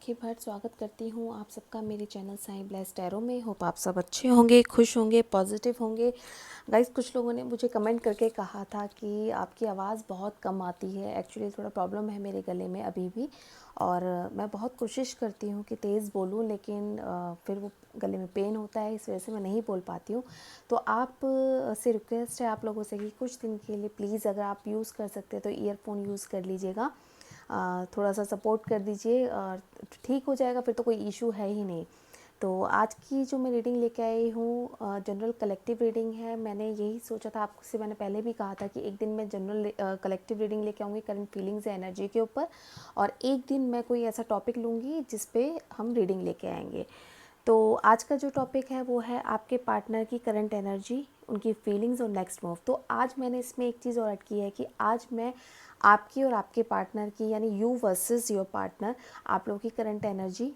राखी भट्ट स्वागत करती हूँ आप सबका मेरे चैनल साईं ब्लेस्ड टैरो में। होप आप सब अच्छे होंगे, खुश होंगे, पॉजिटिव होंगे। गाइस, कुछ लोगों ने मुझे कमेंट करके कहा था कि आपकी आवाज़ बहुत कम आती है। एक्चुअली थोड़ा प्रॉब्लम है मेरे गले में अभी भी, और मैं बहुत कोशिश करती हूँ कि तेज़ बोलूँ, लेकिन फिर वो गले में पेन होता है, इस वजह से मैं नहीं बोल पाती हूँ। तो आप से रिक्वेस्ट है आप लोगों से कि कुछ दिन के लिए प्लीज़ अगर आप यूज़ कर सकते हैं तो ईयरफोन यूज़ कर लीजिएगा। थोड़ा सा सपोर्ट कर दीजिए और ठीक हो जाएगा, फिर तो कोई इशू है ही नहीं। तो आज की जो मैं रीडिंग लेके आई हूँ जनरल कलेक्टिव रीडिंग है। मैंने यही सोचा था, आपसे मैंने पहले भी कहा था कि एक दिन मैं जनरल कलेक्टिव रीडिंग लेके आऊँगी करंट फीलिंग्स या एनर्जी के ऊपर, और एक दिन मैं कोई ऐसा टॉपिक लूँगी जिस पे हम रीडिंग लेके आएंगे। तो आज का जो टॉपिक है वो है आपके पार्टनर की करंट एनर्जी, उनकी फीलिंग्स और नेक्स्ट मूव। तो आज मैंने इसमें एक चीज़ और ऐड की है कि आज मैं आपकी और आपके पार्टनर की, यानी यू वर्सेस योर पार्टनर, आप लोगों की करंट एनर्जी,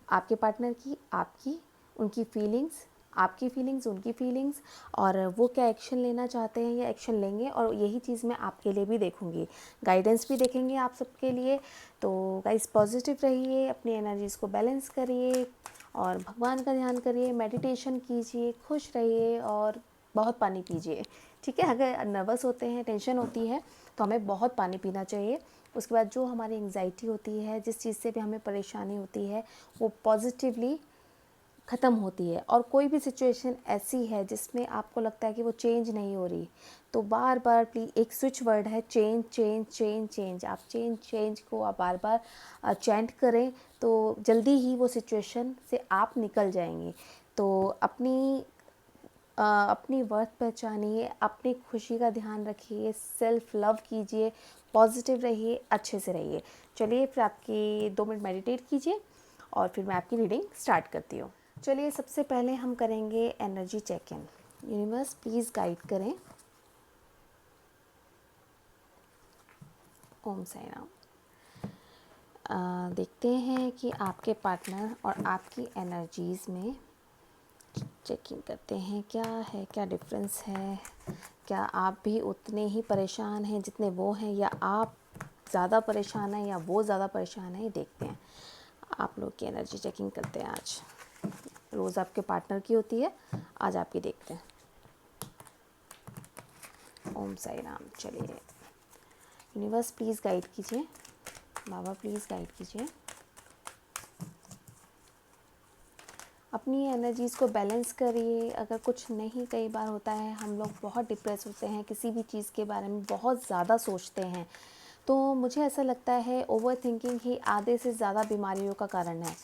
आपके पार्टनर की, आपकी, उनकी फीलिंग्स, आपकी फीलिंग्स, उनकी फीलिंग्स, और वो क्या एक्शन लेना चाहते हैं या एक्शन लेंगे, और यही चीज़ मैं आपके लिए भी देखूंगी, गाइडेंस भी देखेंगे आप सबके लिए। तो गाइस, पॉजिटिव रहिए, अपनी एनर्जीज़ को बैलेंस करिए और भगवान का ध्यान करिए, मेडिटेशन कीजिए, खुश रहिए और बहुत पानी पीजिए। ठीक है, अगर नर्वस होते हैं, टेंशन होती है, तो हमें बहुत पानी पीना चाहिए। उसके बाद जो हमारी एंग्जाइटी होती है, जिस चीज़ से भी हमें परेशानी होती है, वो पॉजिटिवली ख़त्म होती है। और कोई भी सिचुएशन ऐसी है जिसमें आपको लगता है कि वो चेंज नहीं हो रही, तो बार बार प्लीज़, एक स्विच वर्ड है चेंज चेंज चेंज चेंज, आप चेंज चेंज को आप बार बार चैंट करें, तो जल्दी ही वो सिचुएशन से आप निकल जाएंगे। तो अपनी वर्थ पहचानिए, अपनी खुशी का ध्यान रखिए, सेल्फ लव कीजिए, पॉजिटिव रहिए, अच्छे से रहिए। चलिए, फिर आपकी 2 मिनट मेडिटेट कीजिए और फिर मैं आपकी रीडिंग स्टार्ट करती हूँ। चलिए, सबसे पहले हम करेंगे energy check in. Universe please guide करें। ओम साई राम। देखते हैं कि आपके पार्टनर और आपकी एनर्जीज़ में चेकिंग करते हैं क्या है, क्या डिफरेंस है। क्या आप भी उतने ही परेशान हैं जितने वो हैं, या आप ज़्यादा परेशान हैं या वो ज़्यादा परेशान है, ये देखते हैं। आप लोग की एनर्जी चेकिंग करते हैं आज। रोज़ आपके पार्टनर की होती है, आज आपकी देखते हैं। ओम साई राम। चलिए, यूनिवर्स प्लीज़ गाइड कीजिए, बाबा प्लीज़ गाइड कीजिए। अपनी एनर्जीज़ को बैलेंस करिए। अगर कुछ नहीं, कई बार होता है हम लोग बहुत डिप्रेस होते हैं, किसी भी चीज़ के बारे में बहुत ज़्यादा सोचते हैं, तो मुझे ऐसा लगता है ओवर थिंकिंग ही आधे से ज़्यादा बीमारियों का कारण है।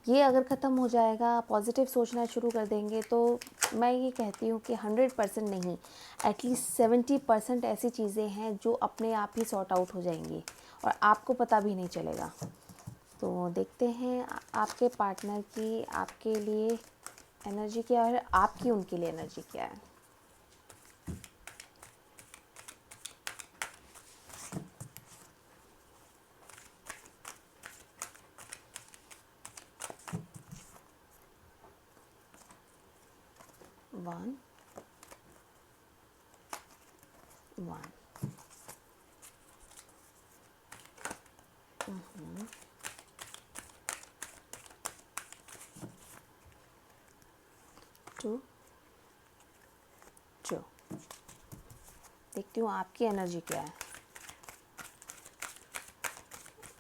ये अगर ख़त्म हो जाएगा, पॉजिटिव सोचना शुरू कर देंगे, तो मैं ये कहती हूँ कि 100% नहीं, एटलीस्ट 70% ऐसी चीज़ें हैं जो अपने आप ही सॉर्ट आउट हो जाएंगी और आपको पता भी नहीं चलेगा। तो देखते हैं आपके पार्टनर की आपके लिए एनर्जी क्या है, आपकी उनके लिए एनर्जी क्या है। One one. Two two. देखती हूँ आपकी एनर्जी क्या है।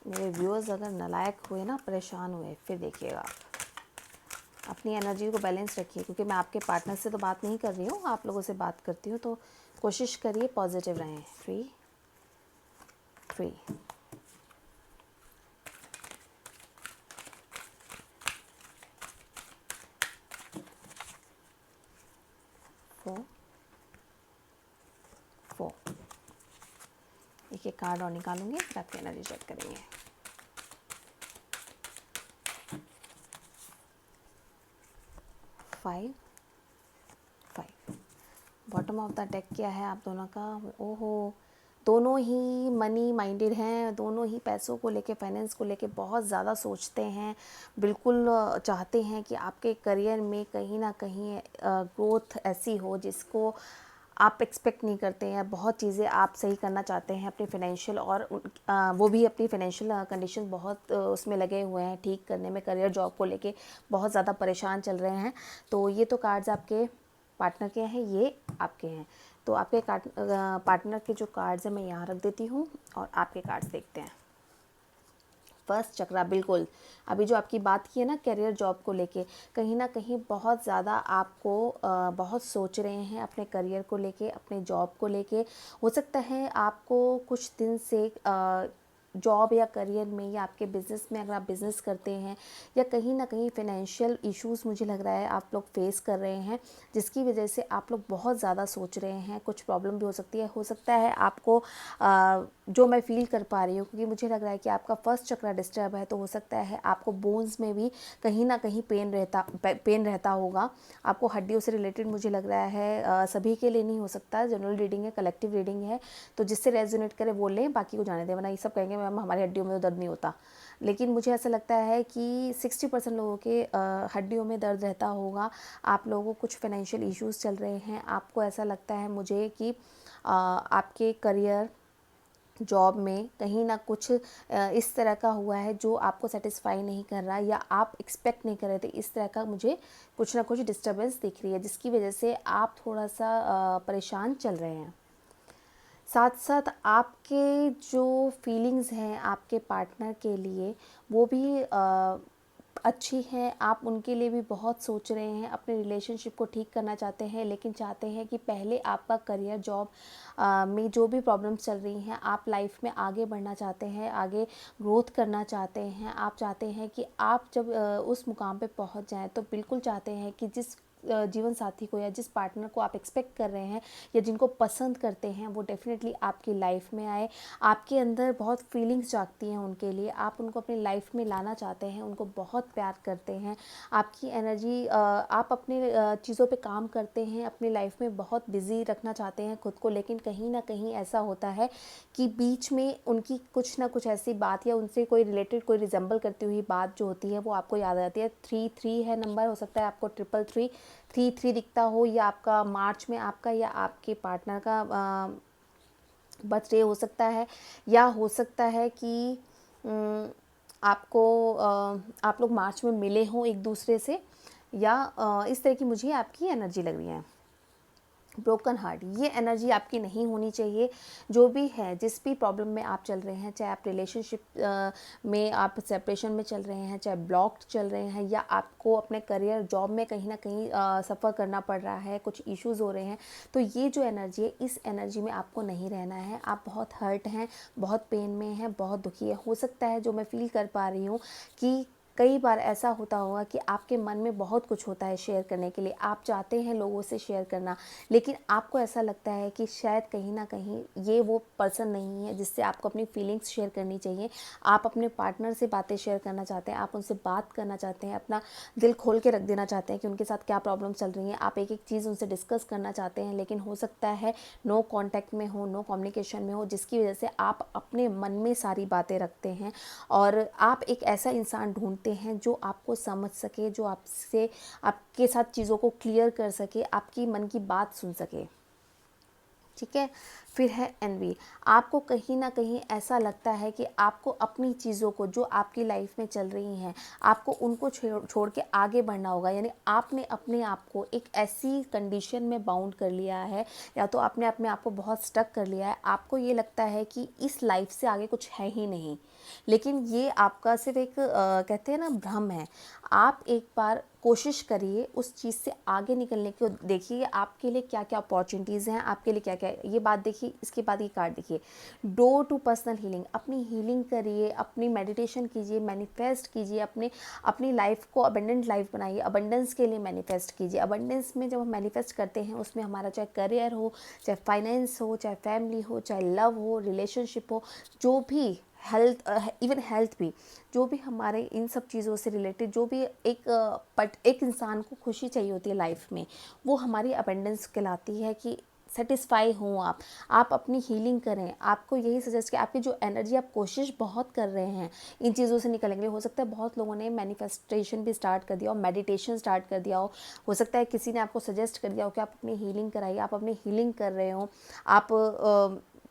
मेरे व्यूअर्स अगर नालायक हुए ना, परेशान हुए, फिर देखिएगा आप अपनी एनर्जी को बैलेंस रखिए, क्योंकि मैं आपके पार्टनर से तो बात नहीं कर रही हूँ, आप लोगों से बात करती हूँ। तो कोशिश करिए पॉजिटिव रहें। 3 3 4 4। एक कार्ड और निकालूंगी, फिर आपकी एनर्जी चेक करेंगे। 5 5। बॉटम ऑफ द डेक क्या है आप दोनों का? ओहो, दोनों ही मनी माइंडेड हैं, दोनों ही पैसों को लेके, फाइनेंस को लेके बहुत ज़्यादा सोचते हैं। बिल्कुल चाहते हैं कि आपके करियर में कहीं ना कहीं ग्रोथ ऐसी हो जिसको आप एक्सपेक्ट नहीं करते हैं, बहुत चीज़ें आप सही करना चाहते हैं अपनी फ़ाइनेंशियल, और वो भी अपनी फ़ाइनेंशियल कंडीशन बहुत उसमें लगे हुए हैं ठीक करने में, करियर जॉब को लेके बहुत ज़्यादा परेशान चल रहे हैं। तो ये तो कार्ड्स आपके पार्टनर के हैं, ये आपके हैं। तो आपके पार्टनर के जो कार्ड्स हैं मैं यहाँ रख देती हूँ और आपके कार्ड्स देखते हैं। फर्स्ट चक्रा, बिल्कुल अभी जो आपकी बात की है ना करियर जॉब को लेके, कहीं ना कहीं बहुत ज़्यादा आपको बहुत सोच रहे हैं अपने करियर को लेके, अपने जॉब को लेके। हो सकता है आपको कुछ दिन से जॉब या करियर में या आपके बिज़नेस में, अगर आप बिज़नेस करते हैं, या कहीं ना कहीं फाइनेंशियल इश्यूज़ मुझे लग रहा है आप लोग फेस कर रहे हैं, जिसकी वजह से आप लोग बहुत ज़्यादा सोच रहे हैं। कुछ प्रॉब्लम भी हो सकती है, हो सकता है आपको जो मैं फ़ील कर पा रही हूँ, क्योंकि मुझे लग रहा है कि आपका फर्स्ट चक्रा डिस्टर्ब है, तो हो सकता है आपको बोन्स में भी कहीं ना कहीं पेन रहता होगा। आपको हड्डियों से रिलेटेड मुझे लग रहा है, सभी के लिए नहीं हो सकता, जनरल रीडिंग है, कलेक्टिव रीडिंग है, तो जिससे रेजोनेट करे वो लें, बाकी को जाने दें, वरना ये सब कहेंगे मैम हमारी हड्डियों में तो दर्द नहीं होता। लेकिन मुझे ऐसा लगता है कि 60% लोगों के हड्डियों में दर्द रहता होगा। आप लोगों को कुछ फाइनेंशियल इश्यूज़ चल रहे हैं, आपको ऐसा लगता है मुझे कि आपके करियर जॉब में कहीं ना कुछ इस तरह का हुआ है जो आपको सेटिस्फाई नहीं कर रहा, या आप एक्सपेक्ट नहीं कर रहे थे, इस तरह का मुझे कुछ ना कुछ डिस्टर्बेंस दिख रही है, जिसकी वजह से आप थोड़ा सा परेशान चल रहे हैं। साथ साथ आपके जो फीलिंग्स हैं आपके पार्टनर के लिए, वो भी अच्छी हैं, आप उनके लिए भी बहुत सोच रहे हैं, अपने रिलेशनशिप को ठीक करना चाहते हैं, लेकिन चाहते हैं कि पहले आपका करियर जॉब में जो भी प्रॉब्लम्स चल रही हैं, आप लाइफ में आगे बढ़ना चाहते हैं, आगे ग्रोथ करना चाहते हैं। आप चाहते हैं कि आप जब उस मुकाम पे पहुंच जाएं, तो बिल्कुल चाहते हैं कि जिस जीवन साथी को या जिस पार्टनर को आप एक्सपेक्ट कर रहे हैं या जिनको पसंद करते हैं, वो डेफिनेटली आपकी लाइफ में आए। आपके अंदर बहुत फीलिंग्स जागती हैं उनके लिए, आप उनको अपनी लाइफ में लाना चाहते हैं, उनको बहुत प्यार करते हैं। आपकी एनर्जी, आप अपने चीज़ों पे काम करते हैं, अपनी लाइफ में बहुत बिजी रखना चाहते हैं खुद को, लेकिन कहीं ना कहीं ऐसा होता है कि बीच में उनकी कुछ ना कुछ ऐसी बात या उनसे कोई रिलेटेड, कोई रिजेंबल करती हुई बात जो होती है वो आपको याद आ जाती है। 3 है नंबर, हो सकता है आपको 333 दिखता हो, या आपका मार्च में आपका या आपके पार्टनर का बर्थडे हो सकता है, या हो सकता है कि आपको आप लोग मार्च में मिले हों एक दूसरे से, या इस तरह की मुझे आपकी एनर्जी लग रही है। ब्रोकन हार्ट, ये एनर्जी आपकी नहीं होनी चाहिए। जो भी है, जिस भी प्रॉब्लम में आप चल रहे हैं, चाहे आप रिलेशनशिप में आप सेपरेशन में चल रहे हैं, चाहे ब्लॉक्ड चल रहे हैं, या आपको अपने करियर जॉब में कहीं ना कहीं सफ़र करना पड़ रहा है, कुछ इश्यूज़ हो रहे हैं, तो ये जो एनर्जी है, इस एनर्जी में आपको नहीं रहना है। आप बहुत हर्ट हैं, बहुत पेन में हैं, बहुत दुखी है। हो सकता है, जो मैं फील कर पा रही हूँ, कि कई बार ऐसा होता होगा कि आपके मन में बहुत कुछ होता है शेयर करने के लिए, आप चाहते हैं लोगों से शेयर करना, लेकिन आपको ऐसा लगता है कि शायद कहीं ना कहीं ये वो पर्सन नहीं है जिससे आपको अपनी फीलिंग्स शेयर करनी चाहिए। आप अपने पार्टनर से बातें शेयर करना चाहते हैं, आप उनसे बात करना चाहते हैं, अपना दिल खोल के रख देना चाहते हैं कि उनके साथ क्या प्रॉब्लम चल रही है, आप एक एक चीज़ उनसे डिस्कस करना चाहते हैं, लेकिन हो सकता है नो कॉन्टैक्ट में हो, नो कम्युनिकेशन में हो, जिसकी वजह से आप अपने मन में सारी बातें रखते हैं, और आप एक ऐसा इंसान ढूंढते हैं जो आपको समझ सके, जो आपसे, आपके साथ चीज़ों को क्लियर कर सके, आपकी मन की बात सुन सके। ठीक है। फिर है एनवी, आपको कहीं ना कहीं ऐसा लगता है कि आपको अपनी चीज़ों को जो आपकी लाइफ में चल रही हैं, आपको उनको छोड़ के आगे बढ़ना होगा। यानी आपने अपने आप को एक ऐसी कंडीशन में बाउंड कर लिया है, या तो आपने अपने आप को बहुत स्टक कर लिया है, आपको ये लगता है कि इस लाइफ से आगे कुछ है ही नहीं। लेकिन ये आपका सिर्फ एक कहते हैं ना भ्रम है। आप एक बार कोशिश करिए उस चीज़ से आगे निकलने की, देखिए आपके लिए क्या क्या अपॉर्चुनिटीज़ हैं, आपके लिए क्या क्या, ये बात देखिए। इसके बाद ये कार्ड देखिए, डोर टू पर्सनल हीलिंग, अपनी हीलिंग करिए, अपनी मेडिटेशन कीजिए, मैनिफेस्ट कीजिए, अपनी लाइफ को अबंडेंट लाइफ बनाइए, अबंडेंस के लिए मैनिफेस्ट कीजिए। अबंडेंस में जब हम मैनिफेस्ट करते हैं, उसमें हमारा चाहे करियर हो, चाहे फाइनेंस हो, चाहे फैमिली हो, चाहे लव हो, रिलेशनशिप हो, जो भी हेल्थ, इवन हेल्थ भी, जो भी हमारे इन सब चीज़ों से रिलेटेड, जो भी एक इंसान को खुशी चाहिए होती है लाइफ में, वो हमारी अबंडेंस कहलाती है। कि सेटिस्फाई हों आप अपनी हीलिंग करें। आपको यही सजेस्ट कि आपकी जो एनर्जी, आप कोशिश बहुत कर रहे हैं इन चीज़ों से निकलने के लिए। हो सकता है बहुत लोगों ने मैनिफेस्टेशन भी स्टार्ट कर दिया हो, मेडिटेशन स्टार्ट कर दिया हो सकता है किसी ने आपको सजेस्ट कर दिया हो कि आप अपनी हीलिंग कराइए, आप अपनी हीलिंग कर रहे हो, आप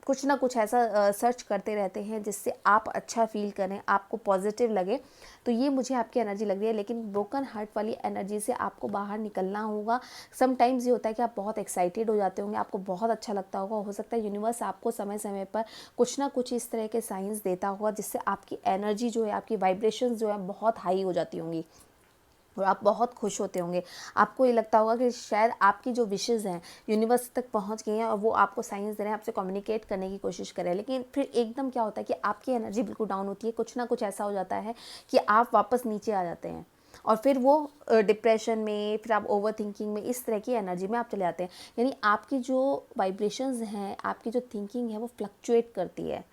कुछ ना कुछ ऐसा सर्च करते रहते हैं जिससे आप अच्छा फील करें, आपको पॉजिटिव लगे। तो ये मुझे आपकी एनर्जी लग रही है, लेकिन ब्रोकन हार्ट वाली एनर्जी से आपको बाहर निकलना होगा। समटाइम्स ये होता है कि आप बहुत एक्साइटेड हो जाते होंगे, आपको बहुत अच्छा लगता होगा। हो सकता है यूनिवर्स आपको समय समय पर कुछ ना कुछ इस तरह के साइंस देता होगा जिससे आपकी एनर्जी जो है, आपकी वाइब्रेशंस जो है बहुत हाई हो जाती होंगी और आप बहुत खुश होते होंगे। आपको ये लगता होगा कि शायद आपकी जो विशेज़ हैं यूनिवर्स तक पहुंच गई हैं और वो आपको साइंस दे रहे हैं, आपसे कम्युनिकेट करने की कोशिश कर रहे हैं। लेकिन फिर एकदम क्या होता है कि आपकी एनर्जी बिल्कुल डाउन होती है, कुछ ना कुछ ऐसा हो जाता है कि आप वापस नीचे आ जाते हैं और फिर वो डिप्रेशन में, फिर आप ओवर थिंकिंग में, इस तरह की एनर्जी में आप चले जाते हैं। यानी आपकी जो वाइब्रेशंस हैं, आपकी जो थिंकिंग है वो फ्लक्चुएट करती है।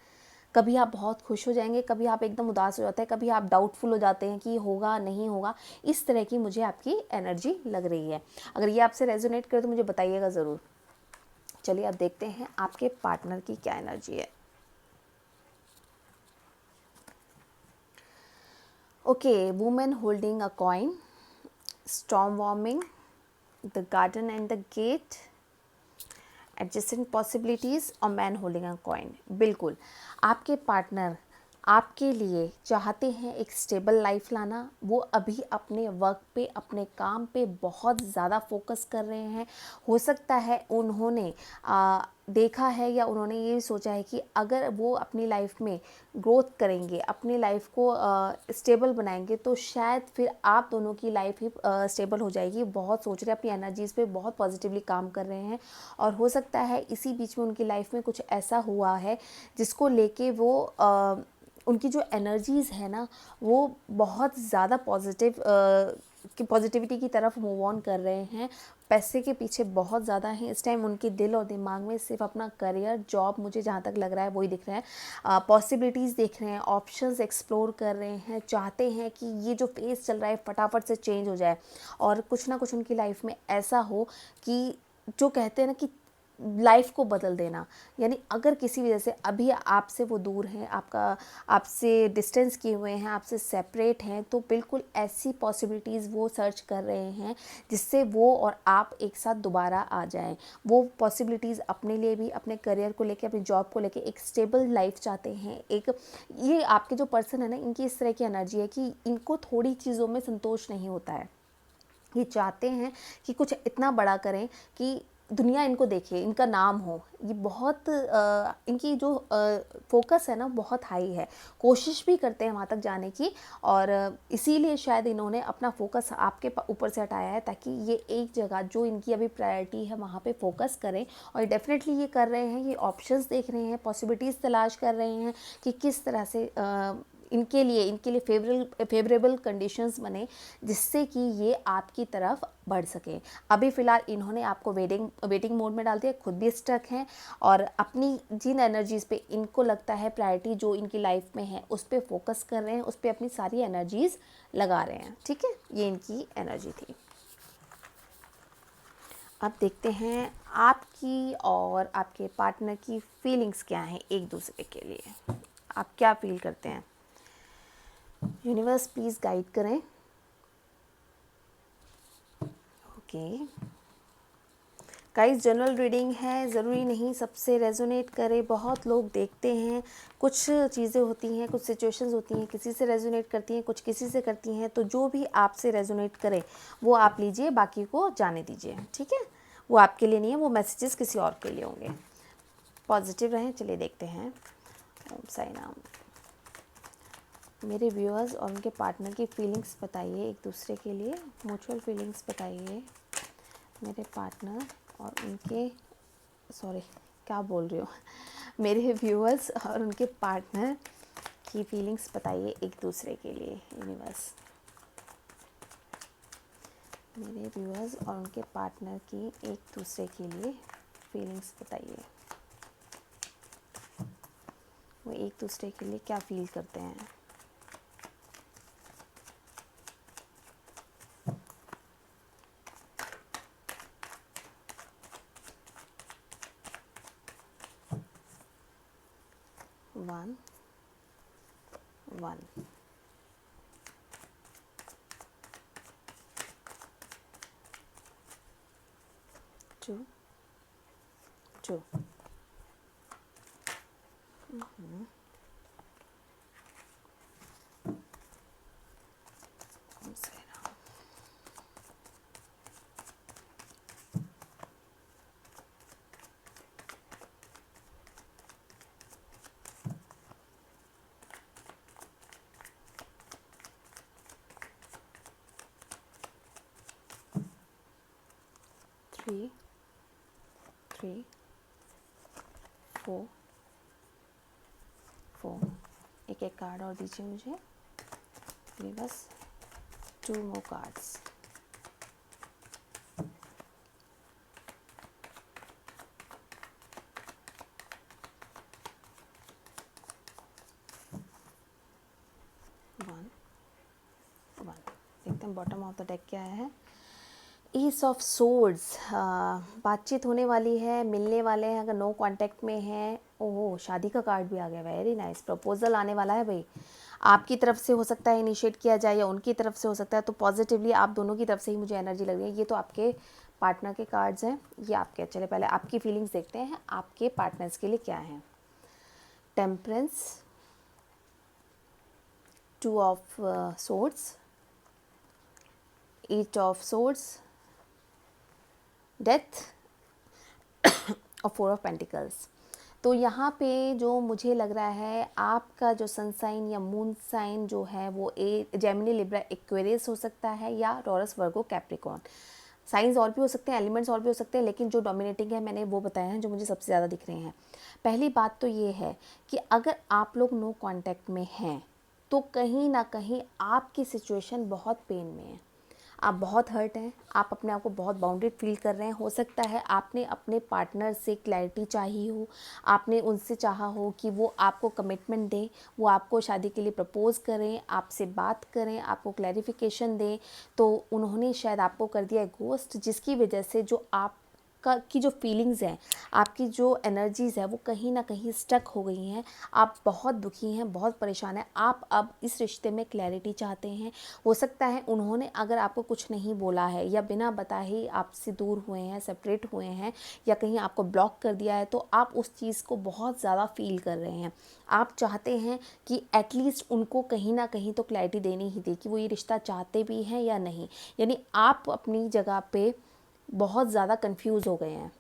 कभी आप बहुत खुश हो जाएंगे, कभी आप एकदम उदास हो जाते हैं, कभी आप डाउटफुल हो जाते हैं कि होगा नहीं होगा। इस तरह की मुझे आपकी एनर्जी लग रही है। अगर ये आपसे रेजोनेट करे तो मुझे बताइएगा ज़रूर। चलिए अब देखते हैं आपके पार्टनर की क्या एनर्जी है। Okay, women holding a coin, storm warming, the garden and the gate, adjacent possibilities और मैन होल्डिंग अ कॉइन। बिल्कुल, आपके पार्टनर आपके लिए चाहते हैं एक स्टेबल लाइफ लाना। वो अभी अपने वर्क पे, अपने काम पे बहुत ज़्यादा फोकस कर रहे हैं। हो सकता है उन्होंने देखा है या उन्होंने ये सोचा है कि अगर वो अपनी लाइफ में ग्रोथ करेंगे, अपनी लाइफ को स्टेबल बनाएंगे तो शायद फिर आप दोनों की लाइफ ही स्टेबल हो जाएगी। बहुत सोच रहे हैं, अपनी एनर्जीज़ पे बहुत पॉजिटिवली काम कर रहे हैं और हो सकता है इसी बीच में उनकी लाइफ में कुछ ऐसा हुआ है जिसको लेके वो उनकी जो एनर्जीज़ है ना वो बहुत ज़्यादा पॉजिटिविटी की तरफ मूव ऑन कर रहे हैं। पैसे के पीछे बहुत ज़्यादा हैं इस टाइम। उनके दिल और दिमाग में सिर्फ अपना करियर, जॉब, मुझे जहाँ तक लग रहा है वही दिख रहे हैं। पॉसिबिलिटीज़ देख रहे हैं, ऑप्शंस एक्सप्लोर कर रहे हैं, चाहते हैं कि ये जो फेज़ चल रहा है फटाफट से चेंज हो जाए और कुछ ना कुछ उनकी लाइफ में ऐसा हो कि जो कहते हैं ना कि लाइफ को बदल देना। यानी अगर किसी वजह से अभी आपसे वो दूर हैं, आपसे डिस्टेंस किए हुए हैं, आपसे सेपरेट हैं, तो बिल्कुल ऐसी पॉसिबिलिटीज़ वो सर्च कर रहे हैं जिससे वो और आप एक साथ दोबारा आ जाएं। वो पॉसिबिलिटीज़ अपने लिए भी, अपने करियर को लेके, अपनी जॉब को लेके एक स्टेबल लाइफ चाहते हैं। एक ये आपके जो पर्सन है ना, इनकी इस तरह की एनर्जी है कि इनको थोड़ी चीज़ों में संतोष नहीं होता है। ये चाहते हैं कि कुछ इतना बड़ा करें कि दुनिया इनको देखे, इनका नाम हो। ये बहुत इनकी जो फोकस है ना बहुत हाई है, कोशिश भी करते हैं वहाँ तक जाने की और इसीलिए शायद इन्होंने अपना फोकस आपके ऊपर से हटाया है ताकि ये एक जगह जो इनकी अभी प्रायोरिटी है वहाँ पे फोकस करें। और डेफिनेटली ये कर रहे हैं, ये ऑप्शंस देख रहे हैं, पॉसिबिलिटीज़ तलाश कर रहे हैं कि किस तरह से इनके लिए फेवरेबल कंडीशंस बने जिससे कि ये आपकी तरफ बढ़ सके। अभी फ़िलहाल इन्होंने आपको वेटिंग मोड में डाल दिया, खुद भी स्टक हैं और अपनी जिन एनर्जीज़ पे इनको लगता है प्रायोरिटी जो इनकी लाइफ में है उस पर फोकस कर रहे हैं, उस पर अपनी सारी एनर्जीज़ लगा रहे हैं। ठीक है, ये इनकी एनर्जी थी। अब देखते हैं आपकी और आपके पार्टनर की फीलिंग्स क्या हैं एक दूसरे के लिए। आप क्या फील करते हैं? यूनिवर्स प्लीज़ गाइड करें। ओके गाइस, जनरल रीडिंग है, ज़रूरी नहीं सबसे रेजोनेट करे। बहुत लोग देखते हैं, कुछ चीज़ें होती हैं, कुछ सिचुएशंस होती हैं, किसी से रेजोनेट करती हैं, कुछ किसी से करती हैं। तो जो भी आपसे रेजोनेट करे वो आप लीजिए, बाकी को जाने दीजिए। ठीक है, वो आपके लिए नहीं है, वो मैसेजेस किसी और के लिए होंगे। पॉजिटिव रहें। चलिए देखते हैं। ओम साई राम। मेरे व्यूअर्स और उनके पार्टनर की फीलिंग्स बताइए एक दूसरे के लिए, म्यूचुअल फीलिंग्स बताइए। मेरे पार्टनर और उनके क्या बोल रही हूँ मेरे व्यूअर्स और उनके पार्टनर की फीलिंग्स बताइए एक दूसरे के लिए। यूनिवर्स, मेरे व्यूअर्स और उनके पार्टनर की एक दूसरे के लिए फीलिंग्स बताइए। वो एक दूसरे के लिए क्या फील करते हैं? 1 1 2 2 3 3 4 4 एक एक कार्ड और दीजिए मुझे, बस 2 more cards। वन एकदम बॉटम ऑफ द डेक क्या है, ईस ऑफ सोर्ड्स। बातचीत होने वाली है, मिलने वाले हैं, अगर नो कांटेक्ट में है। ओह, शादी का कार्ड भी आ गया, वेरी नाइस। प्रपोजल आने वाला है भाई, आपकी तरफ से हो सकता है इनिशिएट किया जाए या उनकी तरफ से हो सकता है, तो पॉजिटिवली आप दोनों की तरफ से ही मुझे एनर्जी लग रही है। ये तो आपके पार्टनर के कार्ड्स हैं, ये आपके। चले पहले आपकी फीलिंग्स देखते हैं, आपके पार्टनर्स के लिए क्या है। Temperance, 2 of swords, 8 of swords, death और 4 ऑफ पेंटिकल्स। तो यहाँ पे जो मुझे लग रहा है, आपका जो सन साइन या मून साइन जो है वो जेमिनी, लिब्रा, एक्वेरियस हो सकता है, या टॉरस, वर्गो, कैप्रिकॉर्न। साइंस और भी हो सकते हैं, एलिमेंट्स और भी हो सकते हैं, लेकिन जो डोमिनेटिंग है मैंने वो बताया है जो मुझे सबसे ज़्यादा दिख रहे हैं। पहली बात तो ये है कि अगर आप लोग नो कांटेक्ट में हैं तो कहीं ना कहीं आपकी सिचुएशन बहुत पेन में है, आप बहुत हर्ट हैं, आप अपने आप को बहुत बाउंडेड फील कर रहे हैं। हो सकता है आपने अपने पार्टनर से क्लैरिटी चाहिए हो, आपने उनसे चाहा हो कि वो आपको कमिटमेंट दें, वो आपको शादी के लिए प्रपोज़ करें, आपसे बात करें, आपको क्लैरिफिकेशन दें, तो उन्होंने शायद आपको कर दिया घोस्ट, जिसकी वजह से जो आप की जो फीलिंग्स हैं, आपकी जो एनर्जीज़ है वो कहीं ना कहीं स्टक हो गई हैं। आप बहुत दुखी हैं, बहुत परेशान हैं, आप अब इस रिश्ते में क्लैरिटी चाहते हैं। हो सकता है उन्होंने अगर आपको कुछ नहीं बोला है या बिना बताए ही आपसे दूर हुए हैं, सेपरेट हुए हैं, या कहीं आपको ब्लॉक कर दिया है, तो आप उस चीज़ को बहुत ज़्यादा फील कर रहे हैं। आप चाहते हैं कि एटलीस्ट उनको कहीं ना कहीं तो क्लैरिटी देनी ही दे कि वो ये रिश्ता चाहते भी हैं या नहीं। यानी आप अपनी जगह पे बहुत ज़्यादा कंफ्यूज हो गए हैं,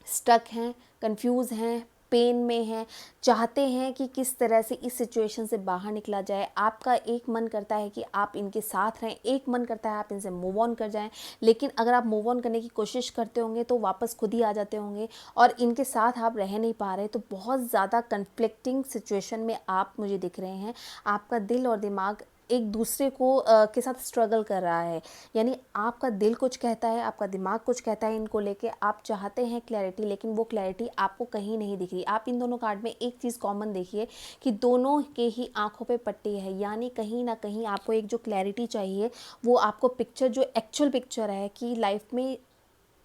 स्टक हैं, कंफ्यूज हैं, पेन में हैं, चाहते हैं कि किस तरह से इस सिचुएशन से बाहर निकला जाए। आपका एक मन करता है कि आप इनके साथ रहें, एक मन करता है आप इनसे मूव ऑन कर जाएं, लेकिन अगर आप मूव ऑन करने की कोशिश करते होंगे तो वापस खुद ही आ जाते होंगे और इनके साथ आप रह नहीं पा रहे। तो बहुत ज़्यादा कन्फ्लिक्टिंग सिचुएशन में आप मुझे दिख रहे हैं। आपका दिल और दिमाग एक दूसरे को के साथ स्ट्रगल कर रहा है, यानी आपका दिल कुछ कहता है, आपका दिमाग कुछ कहता है इनको लेके। आप चाहते हैं क्लैरिटी, लेकिन वो क्लैरिटी आपको कहीं नहीं दिख रही। आप इन दोनों कार्ड में एक चीज़ कॉमन देखिए कि दोनों के ही आंखों पे पट्टी है, यानी कहीं ना कहीं आपको एक जो क्लैरिटी चाहिए, वो आपको पिक्चर, जो एक्चुअल पिक्चर है कि लाइफ में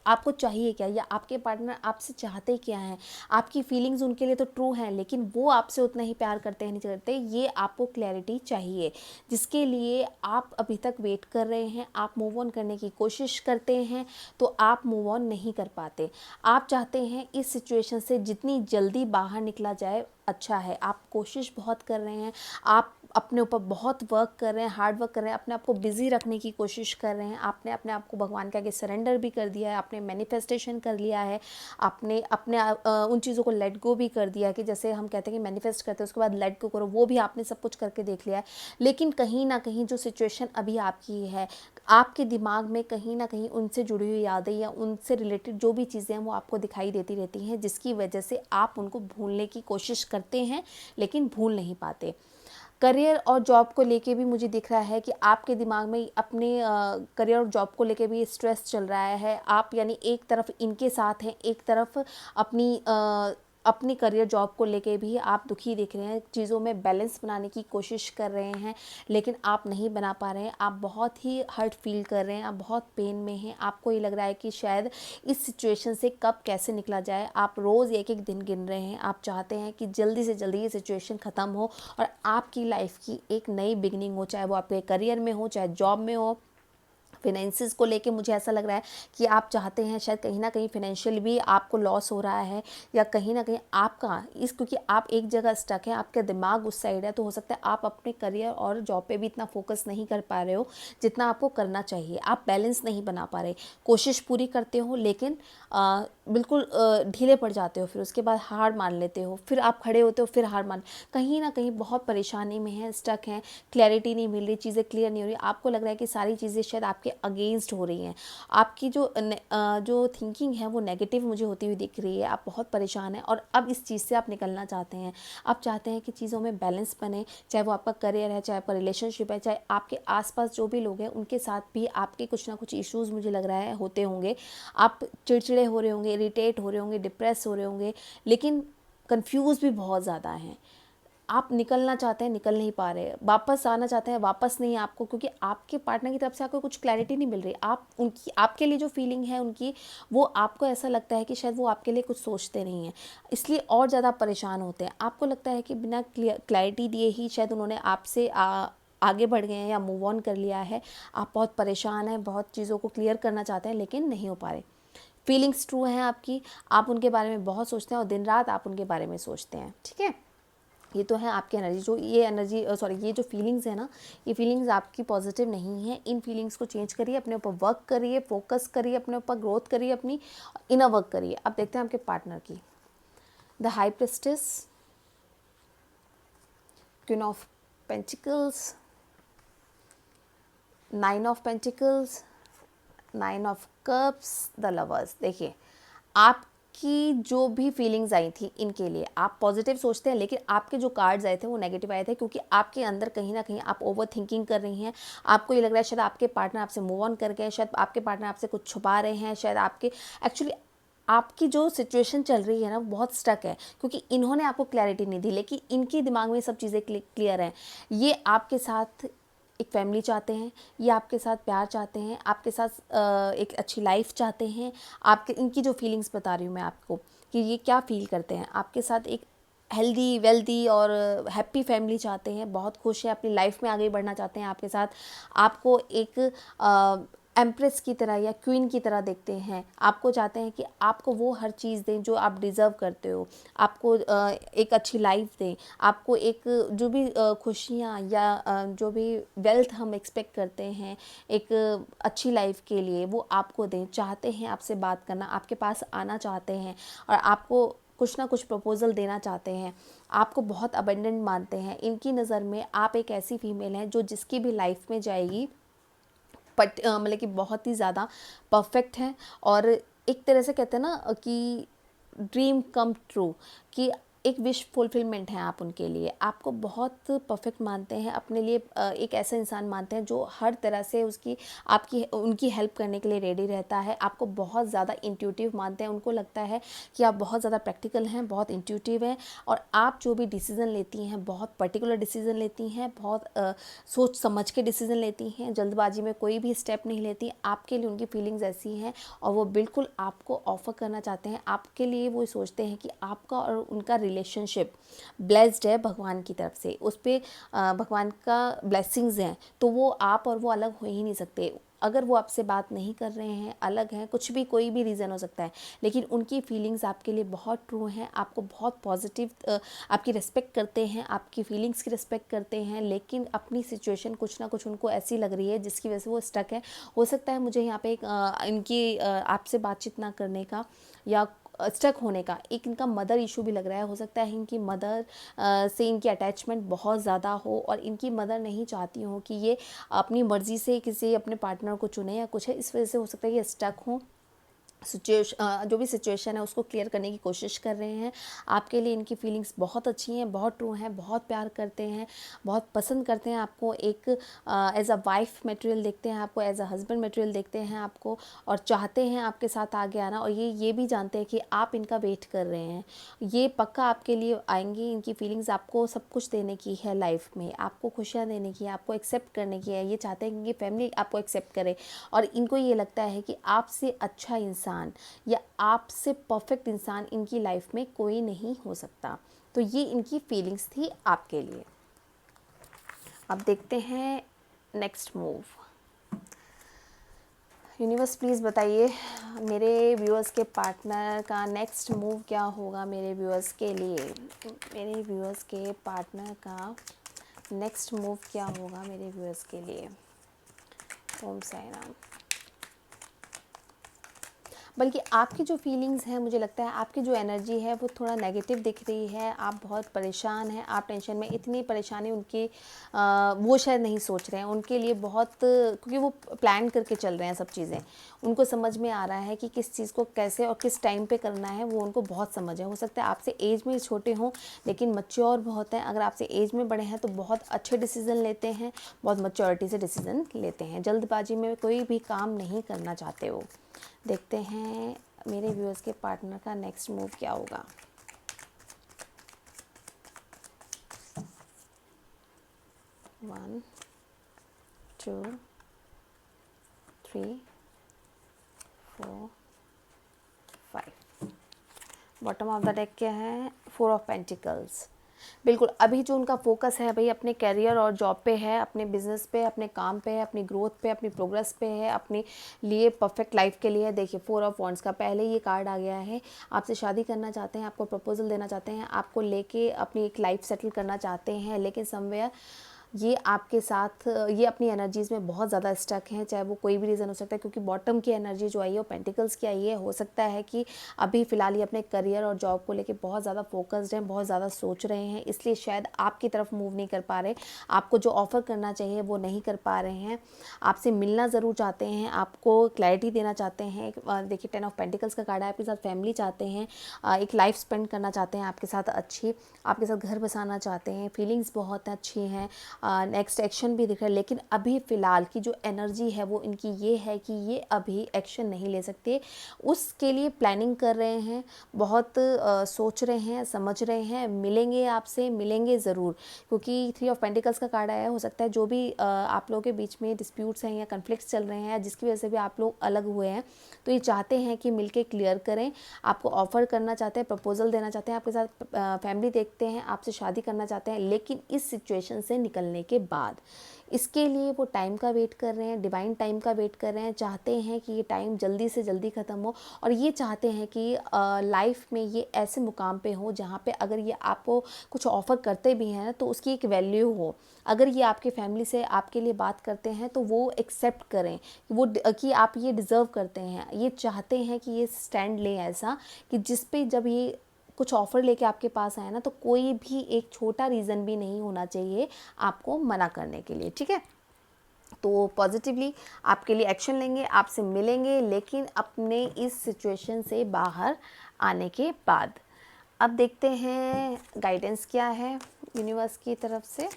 आपको चाहिए क्या, या आपके पार्टनर आपसे चाहते क्या हैं। आपकी फीलिंग्स उनके लिए तो ट्रू हैं, लेकिन वो आपसे उतना ही प्यार करते हैं नहीं करते, ये आपको क्लैरिटी चाहिए, जिसके लिए आप अभी तक वेट कर रहे हैं। आप मूव ऑन करने की कोशिश करते हैं तो आप मूव ऑन नहीं कर पाते। आप चाहते हैं इस सिचुएशन से जितनी जल्दी बाहर निकला जाए अच्छा है। आप कोशिश बहुत कर रहे हैं, आप अपने ऊपर बहुत वर्क कर रहे हैं, हार्ड वर्क कर रहे हैं, अपने आप को बिज़ी रखने की कोशिश कर रहे हैं। आपने अपने आप को भगवान के आगे सरेंडर भी कर दिया है, आपने मैनिफेस्टेशन कर लिया है, आपने अपने उन चीज़ों को लेट गो भी कर दिया कि जैसे हम कहते हैं कि मैनिफेस्ट करते हैं उसके बाद लेट गो करो, वो भी आपने सब कुछ करके देख लिया है। लेकिन कहीं ना कहीं जो सिचुएशन अभी आपकी है, आपके दिमाग में कहीं ना कहीं उनसे जुड़ी हुई यादें या उनसे रिलेटेड जो भी चीज़ें हैं वो आपको दिखाई देती रहती हैं, जिसकी वजह से आप उनको भूलने की कोशिश करते हैं लेकिन भूल नहीं पाते। करियर और जॉब को लेके भी मुझे दिख रहा है कि आपके दिमाग में अपने करियर और जॉब को लेके भी स्ट्रेस चल रहा है। आप यानी एक तरफ इनके साथ हैं, एक तरफ अपनी अपनी करियर जॉब को लेके भी आप दुखी दिख रहे हैं, चीज़ों में बैलेंस बनाने की कोशिश कर रहे हैं लेकिन आप नहीं बना पा रहे हैं, आप बहुत ही हर्ट फील कर रहे हैं, आप बहुत पेन में हैं, आपको ये लग रहा है कि शायद इस सिचुएशन से कब कैसे निकला जाए। आप रोज़ एक एक दिन गिन रहे हैं, आप चाहते हैं कि जल्दी से जल्दी ये सिचुएशन ख़त्म हो और आपकी लाइफ की एक नई बिगनिंग हो, चाहे वो आपके करियर में हो, चाहे जॉब में हो। फिनेंसेस को लेके मुझे ऐसा लग रहा है कि आप चाहते हैं शायद कहीं ना कहीं फिनेंशियल भी आपको लॉस हो रहा है, या कहीं ना कहीं आपका क्योंकि आप एक जगह स्टक है, आपका दिमाग उस साइड है, तो हो सकता है आप अपने करियर और जॉब पे भी इतना फोकस नहीं कर पा रहे हो जितना आपको करना चाहिए। आप बैलेंस नहीं बना पा रहे, कोशिश पूरी करते हो लेकिन बिल्कुल ढीले पड़ जाते हो, फिर उसके बाद हार मान लेते हो, फिर आप खड़े होते हो, फिर हार मान, कहीं ना कहीं बहुत परेशानी में है, स्टक हैं, क्लैरिटी नहीं मिल रही, चीज़ें क्लियर नहीं हो रही, आपको लग रहा है कि सारी चीज़ें शायद आपके अगेंस्ट हो रही हैं, आपकी जो थिंकिंग है वो नेगेटिव मुझे होती हुई दिख रही है, आप बहुत परेशान हैं और अब इस चीज़ से आप निकलना चाहते हैं। आप चाहते हैं कि चीज़ों में बैलेंस बने, चाहे वो आपका करियर है, चाहे आपका रिलेशनशिप है, चाहे आपके आसपास जो भी लोग हैं उनके साथ भी आपके कुछ ना कुछ इश्यूज़ मुझे लग रहा है होते होंगे। आप चिड़चिड़े हो रहे होंगे, इरिटेट हो रहे होंगे, डिप्रेस हो रहे होंगे, लेकिन कंफ्यूज भी बहुत ज़्यादा हैं। आप निकलना चाहते हैं, निकल नहीं पा रहे, वापस आना चाहते हैं, वापस नहीं आपको, क्योंकि आपके पार्टनर की तरफ से आपको कुछ क्लैरिटी नहीं मिल रही। आप उनकी आपके लिए जो फीलिंग है उनकी, वो आपको ऐसा लगता है कि शायद वो आपके लिए कुछ सोचते नहीं हैं, इसलिए और ज़्यादा परेशान होते हैं। आपको लगता है कि बिना क्लैरिटी दिए ही शायद उन्होंने आपसे आगे बढ़ गए हैं या मूव ऑन कर लिया है। आप बहुत परेशान हैं, बहुत चीज़ों को क्लियर करना चाहते हैं लेकिन नहीं हो पा रहे। फीलिंग्स ट्रू हैं आपकी, आप उनके बारे में बहुत सोचते हैं और दिन रात आप उनके बारे में सोचते हैं। ठीक है, ये तो है आपकी एनर्जी। जो ये एनर्जी ये जो फीलिंग्स है ना, ये फीलिंग्स आपकी पॉजिटिव नहीं है। इन फीलिंग्स को चेंज करिए, अपने ऊपर वर्क करिए, फोकस करिए, अपने ऊपर ग्रोथ करिए, अपनी इनर वर्क करिए। अब देखते हैं आपके पार्टनर की। The high priestess, queen of pentacles, 9 of pentacles, 9 of cups, the lovers. देखिए, आपकी जो भी फीलिंग्स आई थी इनके लिए, आप पॉजिटिव सोचते हैं लेकिन आपके जो कार्ड्स आए थे वो नेगेटिव आए थे, क्योंकि आपके अंदर कहीं ना कहीं आप ओवर थिंकिंग कर रही हैं। आपको ये लग रहा है शायद आपके पार्टनर आपसे मूव ऑन कर गए, शायद आपके पार्टनर आपसे कुछ छुपा रहे हैं, शायद आपके एक्चुअली आपकी जो सिचुएशन चल रही है ना वो बहुत स्टक है, क्योंकि इन्होंने आपको क्लैरिटी नहीं दी लेकिन इनके दिमाग में सब चीज़ें क्लियर हैं। ये आपके साथ एक फैमिली चाहते हैं, ये आपके साथ प्यार चाहते हैं, आपके साथ एक अच्छी लाइफ चाहते हैं। आपके इनकी जो फीलिंग्स बता रही हूँ मैं आपको कि ये क्या फील करते हैं, आपके साथ एक हेल्दी वेल्दी और हैप्पी फैमिली चाहते हैं, बहुत खुश है, अपनी लाइफ में आगे बढ़ना चाहते हैं आपके साथ। आपको एक एम्प्रेस की तरह या क्वीन की तरह देखते हैं, आपको चाहते हैं कि आपको वो हर चीज़ दें जो आप डिज़र्व करते हो, आपको एक अच्छी लाइफ दें, आपको एक जो भी खुशियाँ या जो भी वेल्थ हम एक्सपेक्ट करते हैं एक अच्छी लाइफ के लिए, वो आपको दें। चाहते हैं आपसे बात करना, आपके पास आना चाहते हैं और आपको कुछ ना कुछ प्रपोजल देना चाहते हैं, आपको बहुत अबंडेंट मानते हैं। इनकी नज़र में आप एक ऐसी फीमेल हैं जो जिसकी भी लाइफ में जाएगी मतलब कि बहुत ही ज़्यादा परफेक्ट है, और एक तरह से कहते हैं ना कि ड्रीम कम ट्रू, कि एक विश फुलफिलमेंट है आप उनके लिए। आपको बहुत परफेक्ट मानते हैं, अपने लिए एक ऐसा इंसान मानते हैं जो हर तरह से उनकी हेल्प करने के लिए रेडी रहता है। आपको बहुत ज़्यादा इंट्यूटिव मानते हैं, उनको लगता है कि आप बहुत ज़्यादा प्रैक्टिकल हैं, बहुत इंट्यूटिव हैं, और आप जो भी डिसीज़न लेती हैं बहुत पर्टिकुलर डिसीज़न लेती हैं, बहुत सोच समझ के डिसीज़न लेती हैं, जल्दबाजी में कोई भी स्टेप नहीं लेती। आपके लिए उनकी फीलिंग्स ऐसी हैं और वो बिल्कुल आपको ऑफ़र करना चाहते हैं। आपके लिए वो सोचते हैं कि आपका और उनका रिलेशनशिप ब्लेस्ड है भगवान की तरफ से, उस पर भगवान का ब्लेसिंग्स हैं, तो वो आप और वो अलग हो ही नहीं सकते। अगर वो आपसे बात नहीं कर रहे हैं, अलग हैं, कुछ भी कोई भी रीज़न हो सकता है, लेकिन उनकी फीलिंग्स आपके लिए बहुत ट्रू हैं, आपको बहुत पॉजिटिव आपकी रिस्पेक्ट करते हैं, आपकी फीलिंग्स की रिस्पेक्ट करते हैं, लेकिन अपनी सिचुएशन कुछ ना कुछ उनको ऐसी लग रही है जिसकी वजह से वो स्टक है। हो सकता है मुझे यहाँ पे इनकी आपसे बातचीत ना करने का या स्टक होने का एक इनका मदर इशू भी लग रहा है। हो सकता है इनकी मदर से इनकी अटैचमेंट बहुत ज़्यादा हो और इनकी मदर नहीं चाहती हो कि ये अपनी मर्ज़ी से किसी अपने पार्टनर को चुने या कुछ है, इस वजह से हो सकता है ये स्टक हो। जो भी सिचुएशन है उसको क्लियर करने की कोशिश कर रहे हैं। आपके लिए इनकी फीलिंग्स बहुत अच्छी हैं, बहुत ट्रू हैं, बहुत प्यार करते हैं, बहुत पसंद करते हैं आपको। एक एज अ वाइफ मटेरियल देखते हैं आपको, एज अ हस्बैंड मटेरियल देखते हैं आपको, और चाहते हैं आपके साथ आगे आना। और ये भी जानते हैं कि आप इनका वेट कर रहे हैं। ये पक्का आपके लिए आएंगे। इनकी फीलिंग्स आपको सब कुछ देने की है लाइफ में, आपको खुशियाँ देने की है, आपको एक्सेप्ट करने की है। ये चाहते हैं कि फैमिली आपको एक्सेप्ट करे, और इनको ये लगता है कि आपसे अच्छा इंसान या आपसे परफेक्ट इंसान इनकी लाइफ में कोई नहीं हो सकता। तो ये इनकी फीलिंग्स थी आपके लिए। अब देखते हैं नेक्स्ट मूव। यूनिवर्स प्लीज़ बताइए मेरे व्यूअर्स के पार्टनर का नेक्स्ट मूव क्या होगा मेरे व्यूअर्स के लिए। मेरे व्यूअर्स के पार्टनर का नेक्स्ट मूव क्या होगा मेरे व्यूअर्स के लिए। ओम साई राम। बल्कि आपकी जो फीलिंग्स हैं, मुझे लगता है आपकी जो एनर्जी है वो थोड़ा नेगेटिव दिख रही है। आप बहुत परेशान हैं, आप टेंशन में। इतनी परेशानी उनकी वो शायद नहीं सोच रहे हैं। उनके लिए बहुत, क्योंकि वो प्लान करके चल रहे हैं सब चीज़ें। उनको समझ में आ रहा है कि किस चीज़ को कैसे और किस टाइम पे करना है, वो उनको बहुत समझ है। हो सकता है आपसे एज में छोटे हों लेकिन मैच्योर बहुत हैं। अगर आपसे एज में बड़े हैं तो बहुत अच्छे डिसीज़न लेते हैं, बहुत मैच्योरिटी से डिसीज़न लेते हैं। जल्दबाजी में कोई भी काम नहीं करना चाहते वो। देखते हैं मेरे व्यूअर्स के पार्टनर का नेक्स्ट मूव क्या होगा। One, two, three, four, five. Bottom of the deck क्या है? Four of pentacles. बिल्कुल, अभी जो उनका फोकस है भाई अपने करियर और जॉब पे है, अपने बिजनेस पे, अपने काम पे है, अपनी ग्रोथ पे, अपनी प्रोग्रेस पे है, अपने लिए परफेक्ट लाइफ के लिए है। देखिए, फोर ऑफ वॉन्ड्स का पहले ये कार्ड आ गया है। आपसे शादी करना चाहते हैं, आपको प्रपोजल देना चाहते हैं, आपको लेके अपनी एक लाइफ सेटल करना चाहते हैं, लेकिन समवेयर ये आपके साथ, ये अपनी एनर्जीज़ में बहुत ज़्यादा स्टक हैं। चाहे वो कोई भी रीज़न हो सकता है, क्योंकि बॉटम की एनर्जी जो आई है वो पेंटिकल्स की आई है। हो सकता है कि अभी फ़िलहाल ये अपने करियर और जॉब को लेके बहुत ज़्यादा फोकस्ड हैं, बहुत ज़्यादा सोच रहे हैं, इसलिए शायद आपकी तरफ मूव नहीं कर पा रहे। आपको जो ऑफ़र करना चाहिए वो नहीं कर पा रहे हैं। आपसे मिलना ज़रूर चाहते हैं, आपको क्लैरिटी देना चाहते हैं। देखिए, 10 ऑफ पेंटिकल्स का कार्ड है। आपके साथ फैमिली चाहते हैं, एक लाइफ स्पेंड करना चाहते हैं आपके साथ अच्छी, आपके साथ घर बसाना चाहते हैं। फीलिंग्स बहुत अच्छी हैं। नेक्स्ट एक्शन भी दिख रहा है, लेकिन अभी फ़िलहाल की जो एनर्जी है वो इनकी ये है कि ये अभी एक्शन नहीं ले सकते। उसके लिए प्लानिंग कर रहे हैं, बहुत सोच रहे हैं, समझ रहे हैं। मिलेंगे आपसे, मिलेंगे ज़रूर, क्योंकि 3 ऑफ पेंटिकल्स का कार्ड आया है। हो सकता है जो भी आप लोगों के बीच में डिस्प्यूट्स हैं या कन्फ्लिक्ट्स चल रहे हैं, जिसकी वजह से भी आप लोग अलग हुए हैं, तो ये चाहते हैं कि मिलके क्लियर करें। आपको ऑफ़र करना चाहते हैं, प्रपोजल देना चाहते हैं, आपके साथ फैमिली देखते हैं, आपसे शादी करना चाहते हैं, लेकिन इस सिचुएशन से निकलने के बाद। इसके लिए वो टाइम का वेट कर रहे हैं, डिवाइन टाइम का वेट कर रहे हैं। चाहते हैं कि ये टाइम जल्दी से जल्दी ख़त्म हो, और ये चाहते हैं कि लाइफ में ये ऐसे मुकाम पे हो जहाँ पे अगर ये आपको कुछ ऑफ़र करते भी हैं तो उसकी एक वैल्यू हो। अगर ये आपके फैमिली से आपके लिए बात करते हैं तो वो एक्सेप्ट करें कि आप ये डिज़र्व करते हैं। ये चाहते हैं कि ये स्टैंड लें ऐसा कि जिस पे जब ये कुछ ऑफ़र लेके आपके पास आए ना, तो कोई भी एक छोटा रीज़न भी नहीं होना चाहिए आपको मना करने के लिए। ठीक है, तो पॉजिटिवली आपके लिए एक्शन लेंगे, आपसे मिलेंगे, लेकिन अपने इस सिचुएशन से बाहर आने के बाद। अब देखते हैं गाइडेंस क्या है यूनिवर्स की तरफ से।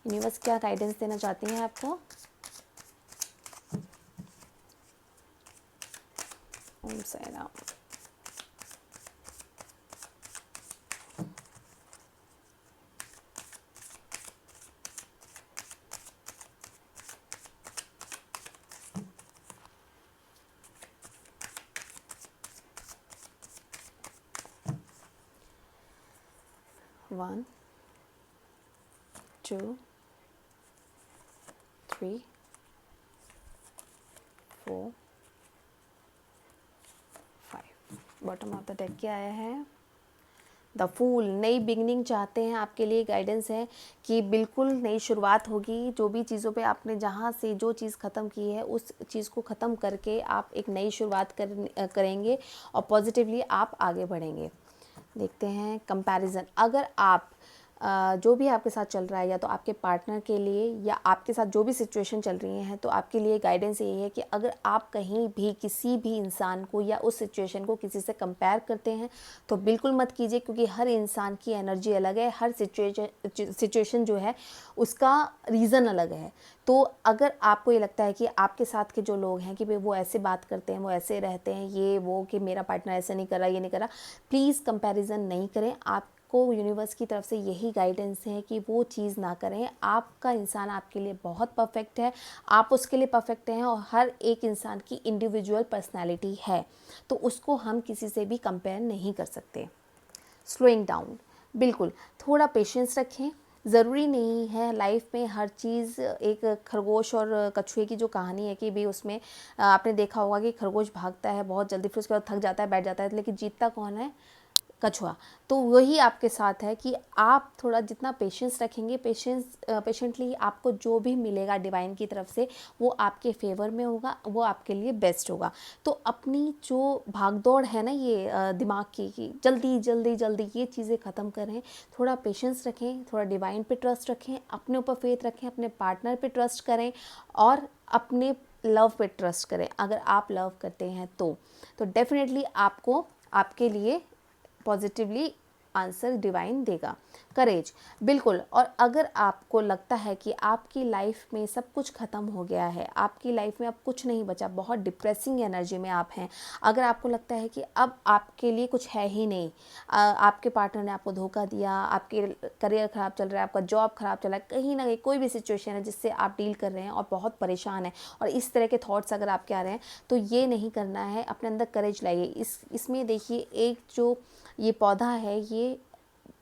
यूनिवर्स क्या गाइडेंस देना चाहती हैं आपको। Om Sai Ram. One, two, three, four, five. Bottom of the deck क्या आया है? The fool. नई बिगनिंग चाहते हैं, आपके लिए गाइडेंस है कि बिल्कुल नई शुरुआत होगी। जो भी चीज़ों पे आपने जहाँ से जो चीज़ ख़त्म की है उस चीज़ को ख़त्म करके आप एक नई शुरुआत करेंगे, और पॉजिटिवली आप आगे बढ़ेंगे। देखते हैं कंपैरिजन। अगर आप जो भी आपके साथ चल रहा है, या तो आपके पार्टनर के लिए या आपके साथ जो भी सिचुएशन चल रही हैं, तो आपके लिए गाइडेंस यही है कि अगर आप कहीं भी किसी भी इंसान को या उस सिचुएशन को किसी से कंपेयर करते हैं तो बिल्कुल मत कीजिए, क्योंकि हर इंसान की एनर्जी अलग है, हर सिचुएशन जो है उसका रीज़न अलग है। तो अगर आपको ये लगता है कि आपके साथ के जो लोग हैं कि भाई वो ऐसे बात करते हैं, वो ऐसे रहते हैं, ये वो, कि मेरा पार्टनर ऐसे नहीं कर रहा, ये नहीं कर रहा, प्लीज़ कंपैरिजन नहीं करें। आपको यूनिवर्स की तरफ से यही गाइडेंस है कि वो चीज़ ना करें। आपका इंसान आपके लिए बहुत परफेक्ट है, आप उसके लिए परफेक्ट हैं, और हर एक इंसान की इंडिविजुअल पर्सनैलिटी है, तो उसको हम किसी से भी कंपेयर नहीं कर सकते। स्लोइंग डाउन, बिल्कुल थोड़ा पेशेंस रखें। ज़रूरी नहीं है लाइफ में हर चीज़, एक खरगोश और कछुए की जो कहानी है कि भी उसमें आपने देखा होगा कि खरगोश भागता है बहुत जल्दी, फिर उसके बाद थक जाता है, बैठ जाता है, लेकिन जीतता कौन है? कछुआ। तो वही आपके साथ है कि आप थोड़ा जितना पेशेंस रखेंगे, पेशेंटली आपको जो भी मिलेगा डिवाइन की तरफ से वो आपके फेवर में होगा, वो आपके लिए बेस्ट होगा। तो अपनी जो भागदौड़ है ना ये दिमाग की कि जल्दी जल्दी जल्दी, ये चीज़ें ख़त्म करें। थोड़ा पेशेंस रखें, थोड़ा डिवाइन पे ट्रस्ट रखें, अपने ऊपर फेथ रखें, अपने पार्टनर पे ट्रस्ट करें, और अपने लव पे ट्रस्ट करें। अगर आप लव करते हैं तो डेफिनेटली आपको आपके लिए पॉजिटिवली आंसर डिवाइन देगा। करेज, बिल्कुल। और अगर आपको लगता है कि आपकी लाइफ में सब कुछ ख़त्म हो गया है, आपकी लाइफ में अब कुछ नहीं बचा, बहुत डिप्रेसिंग एनर्जी में आप हैं, अगर आपको लगता है कि अब आपके लिए कुछ है ही नहीं, आपके पार्टनर ने आपको धोखा दिया, आपके करियर ख़राब चल रहा है, आपका जॉब ख़राब चल रहा है, कहीं ना कहीं कोई भी सिचुएशन है जिससे आप डील कर रहे हैं और बहुत परेशान हैं, और इस तरह के थॉट्स अगर आपके आ रहे हैं, तो ये नहीं करना है। अपने अंदर करेज लाइए। इसमें देखिए, एक जो ये पौधा है, ये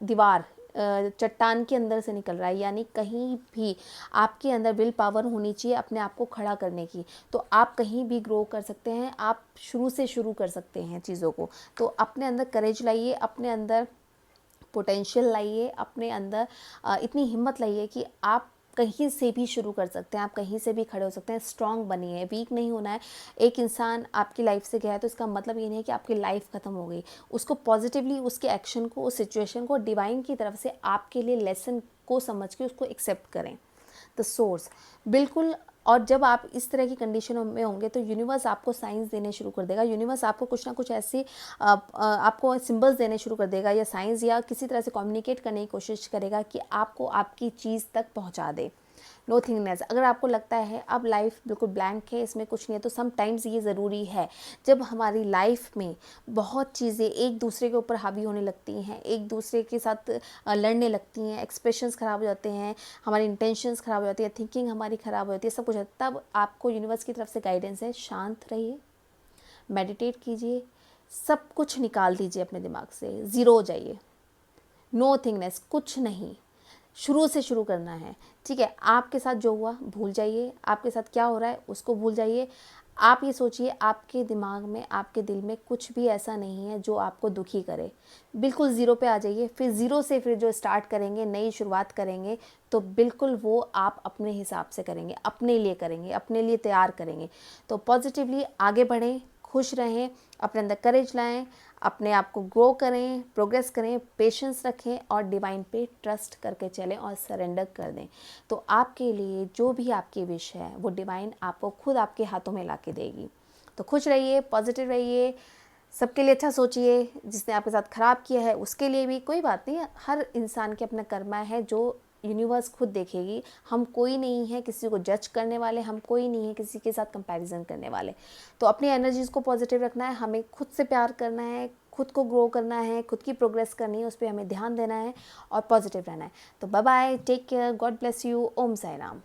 दीवार चट्टान के अंदर से निकल रहा है, यानी कहीं भी आपके अंदर विल पावर होनी चाहिए अपने आप को खड़ा करने की, तो आप कहीं भी ग्रो कर सकते हैं, आप शुरू से शुरू कर सकते हैं चीज़ों को। तो अपने अंदर करेज लाइए, अपने अंदर पोटेंशियल लाइए, अपने अंदर इतनी हिम्मत लाइए कि आप कहीं से भी शुरू कर सकते हैं, आप कहीं से भी खड़े हो सकते हैं। स्ट्रांग बनिए, वीक नहीं होना है। एक इंसान आपकी लाइफ से गया है तो इसका मतलब ये नहीं है कि आपकी लाइफ ख़त्म हो गई। उसको पॉजिटिवली, उसके एक्शन को, उस सिचुएशन को डिवाइन की तरफ से आपके लिए लेसन को समझ के उसको एक्सेप्ट करें। द सोर्स, बिल्कुल। और जब आप इस तरह की कंडीशनों में होंगे तो यूनिवर्स आपको साइंस देने शुरू कर देगा। यूनिवर्स आपको कुछ ना कुछ ऐसे आपको सिंबल्स देने शुरू कर देगा, या साइंस, या किसी तरह से कम्युनिकेट करने की कोशिश करेगा कि आपको आपकी चीज़ तक पहुंचा दे। नो थिंगनेस, अगर आपको लगता है अब लाइफ बिल्कुल ब्लैंक है, इसमें कुछ नहीं है, तो समटाइम्स ये ज़रूरी है। जब हमारी लाइफ में बहुत चीज़ें एक दूसरे के ऊपर हावी होने लगती हैं, एक दूसरे के साथ लड़ने लगती हैं, एक्सप्रेशंस ख़राब हो जाते हैं, हमारी इंटेंशंस ख़राब हो जाती है, थिंकिंग हमारी ख़राब हो जाती है, सब कुछ है, तब आपको यूनिवर्स की तरफ से गाइडेंस है, शांत रहिए, मेडिटेट कीजिए, सब कुछ निकाल दीजिए अपने दिमाग से, ज़ीरो हो जाइए। नो थिंगनेस, कुछ नहीं, शुरू से शुरू करना है। ठीक है, आपके साथ जो हुआ भूल जाइए, आपके साथ क्या हो रहा है उसको भूल जाइए। आप ये सोचिए, आपके दिमाग में, आपके दिल में कुछ भी ऐसा नहीं है जो आपको दुखी करे। बिल्कुल ज़ीरो पे आ जाइए। फिर ज़ीरो से फिर जो स्टार्ट करेंगे, नई शुरुआत करेंगे, तो बिल्कुल वो आप अपने हिसाब से करेंगे, अपने लिए करेंगे, अपने लिए तैयार करेंगे। तो पॉजिटिवली आगे बढ़ें, खुश रहें, अपने अंदर करेज लाएं, अपने आप को ग्रो करें, प्रोग्रेस करें, पेशेंस रखें, और डिवाइन पे ट्रस्ट करके चलें और सरेंडर कर दें। तो आपके लिए जो भी आपकी विश है वो डिवाइन आपको खुद आपके हाथों में ला के देगी। तो खुश रहिए, पॉजिटिव रहिए, सबके लिए अच्छा सोचिए। जिसने आपके साथ ख़राब किया है उसके लिए भी कोई बात नहीं, हर इंसान के अपना कर्मा है जो यूनिवर्स खुद देखेगी। हम कोई नहीं है किसी को जज करने वाले, हम कोई नहीं है किसी के साथ कंपैरिजन करने वाले। तो अपनी एनर्जीज़ को पॉजिटिव रखना है, हमें खुद से प्यार करना है, खुद को ग्रो करना है, खुद की प्रोग्रेस करनी है, उस पर हमें ध्यान देना है और पॉजिटिव रहना है। तो bye bye, take care, God bless you, Om Sai Ram.